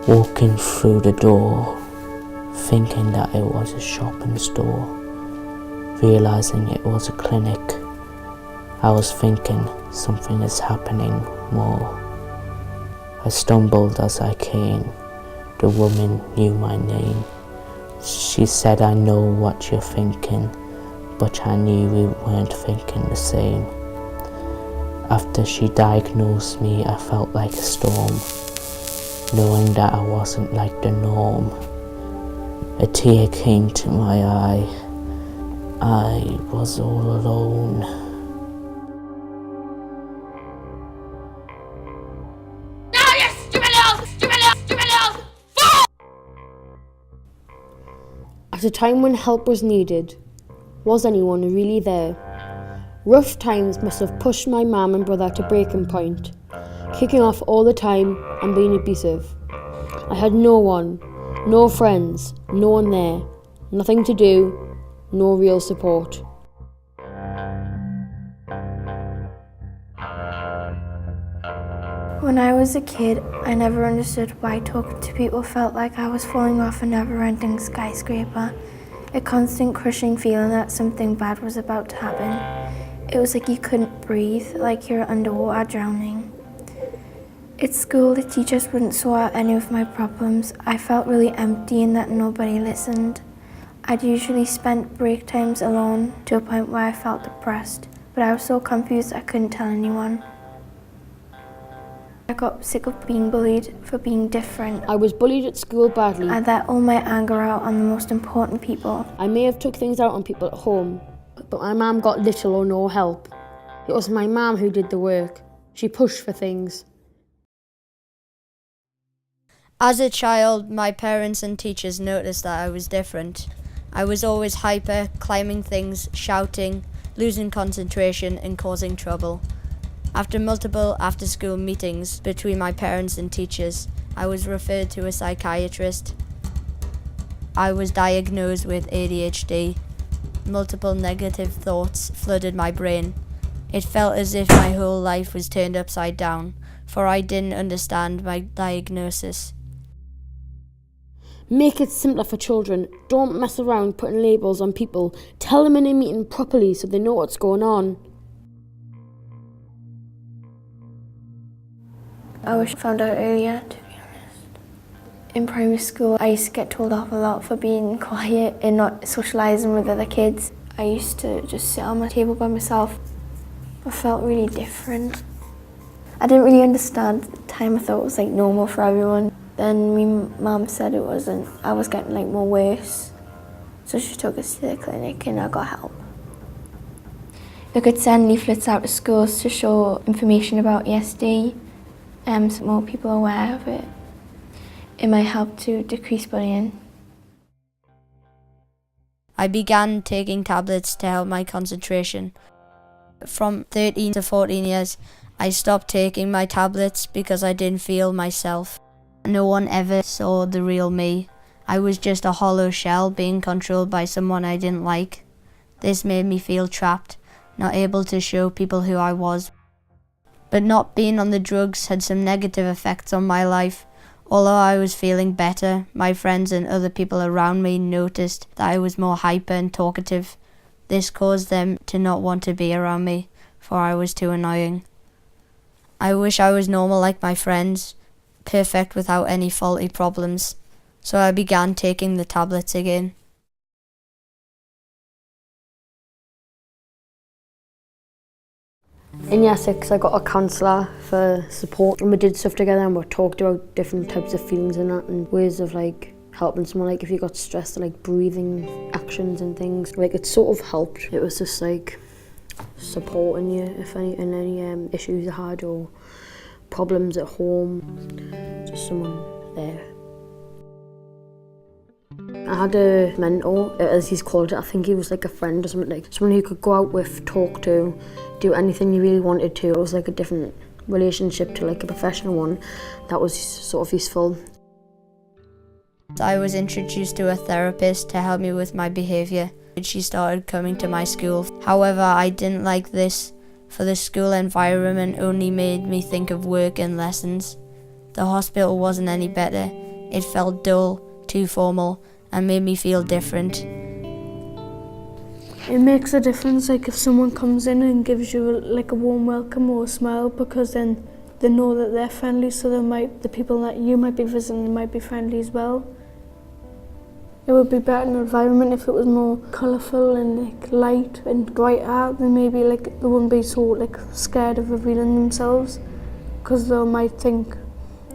Walking through the door, thinking that it was a shopping store, realising it was a clinic, I was thinking something is happening more. I stumbled as I came. The woman knew my name. She said, I know what you're thinking, but I knew we weren't thinking the same. After she diagnosed me, I felt like a storm, knowing that I wasn't like the norm. A tear came to my eye. I was all alone. At a time when help was needed, was anyone really there? Rough times must have pushed my mum and brother to breaking point, kicking off all the time and being abusive. I had no one, no friends, no one there, nothing to do, no real support. When I was a kid, I never understood why talking to people felt like I was falling off a never-ending skyscraper, a constant crushing feeling that something bad was about to happen. It was like you couldn't breathe, like you're underwater drowning. At school, the teachers wouldn't sort out any of my problems. I felt really empty in that nobody listened. I'd usually spent break times alone to a point where I felt depressed, but I was so confused I couldn't tell anyone. I got sick of being bullied for being different. I was bullied at school badly. I let all my anger out on the most important people. I may have took things out on people at home, but my mum got little or no help. It was my mum who did the work. She pushed for things. As a child, my parents and teachers noticed that I was different. I was always hyper, climbing things, shouting, losing concentration and causing trouble. After multiple after-school meetings between my parents and teachers, I was referred to a psychiatrist. I was diagnosed with ADHD. Multiple negative thoughts flooded my brain. It felt as if my whole life was turned upside down, for I didn't understand my diagnosis. Make it simpler for children. Don't mess around putting labels on people. Tell them in a meeting properly so they know what's going on. I wish I found out earlier, to be honest. In primary school, I used to get told off a lot for being quiet and not socialising with other kids. I used to just sit on my table by myself. I felt really different. I didn't really understand at the time. I thought it was like normal for everyone. Then my mum said it wasn't. I was getting like more worse. So she took us to the clinic and I got help. They could send leaflets out to schools to show information about ESD. So more people are aware of it. It might help to decrease bullying. I began taking tablets to help my concentration. From 13 to 14 years, I stopped taking my tablets because I didn't feel myself. No one ever saw the real me. I was just a hollow shell being controlled by someone I didn't like. This made me feel trapped, not able to show people who I was. But not being on the drugs had some negative effects on my life. Although I was feeling better, my friends and other people around me noticed that I was more hyper and talkative. This caused them to not want to be around me, for I was too annoying. I wish I was normal like my friends, perfect without any faulty problems. So I began taking the tablets again. In year 6, I got a counsellor for support and we did stuff together and we talked about different types of feelings and that and ways of like helping someone, like if you got stressed, like breathing actions and things. Like it sort of helped. It was just like supporting you if any issues you had or problems at home, just someone there. I had a mentor, as he's called it. I think he was like a friend or something, like someone who could go out with, talk to, do anything you really wanted to. It was like a different relationship to like a professional one. That was sort of useful. I was introduced to a therapist to help me with my behaviour. She started coming to my school. However, I didn't like this, for the school environment only made me think of work and lessons. The hospital wasn't any better. It felt dull, too formal, and made me feel different. It makes a difference, like if someone comes in and gives you like a warm welcome or a smile, because then they know that they're friendly, so the people that you might be visiting might be friendly as well. It would be better in an environment if it was more colourful and like light and brighter. Then maybe like they wouldn't be so like scared of revealing themselves, because they might think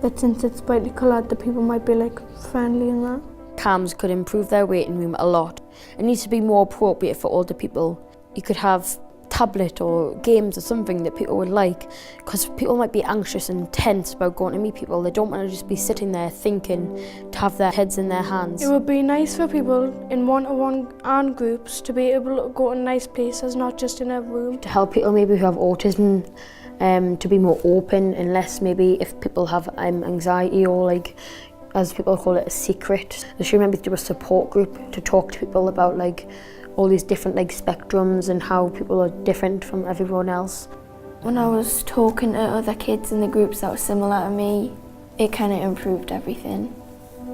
that since it's brightly coloured, the people might be like friendly and that. Cams could improve their waiting room a lot. It needs to be more appropriate for older people. You could have tablet or games or something that people would like, because people might be anxious and tense about going to meet people. They don't want to just be sitting there thinking, to have their heads in their hands. It would be nice for people in one-to-one and groups to be able to go to nice places, not just in a room. To help people maybe who have autism to be more open, and less maybe if people have anxiety or like, as people call it, a secret. They should maybe do a support group to talk to people about like all these different like spectrums and how people are different from everyone else. When I was talking to other kids in the groups that were similar to me, it kind of improved everything.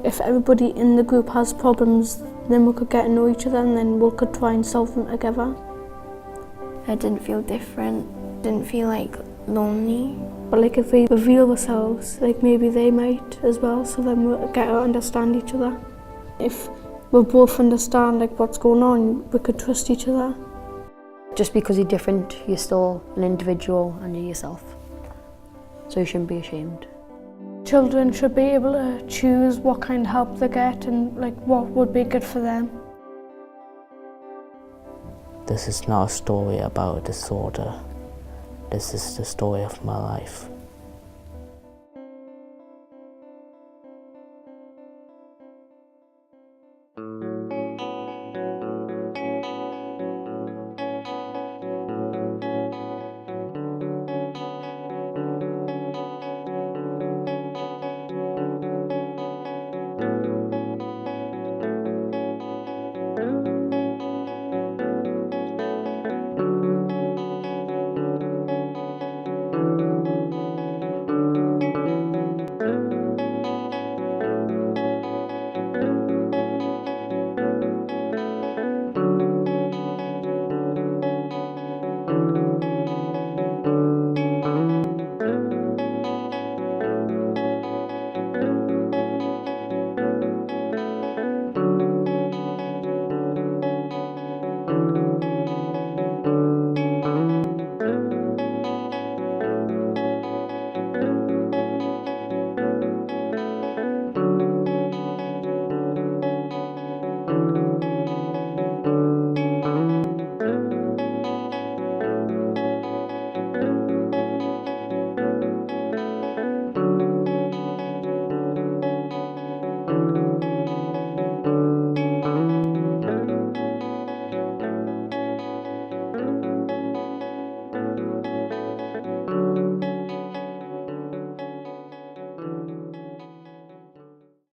If everybody in the group has problems, then we could get to know each other and then we could try and solve them together. I didn't feel different, didn't feel like lonely. But like if we reveal ourselves, like maybe they might as well, so then we'll get to understand each other. If we both understand like what's going on, we could trust each other. Just because you're different, you're still an individual and you're yourself. So you shouldn't be ashamed. Children should be able to choose what kind of help they get and like what would be good for them. This is not a story about a disorder. This is the story of my life.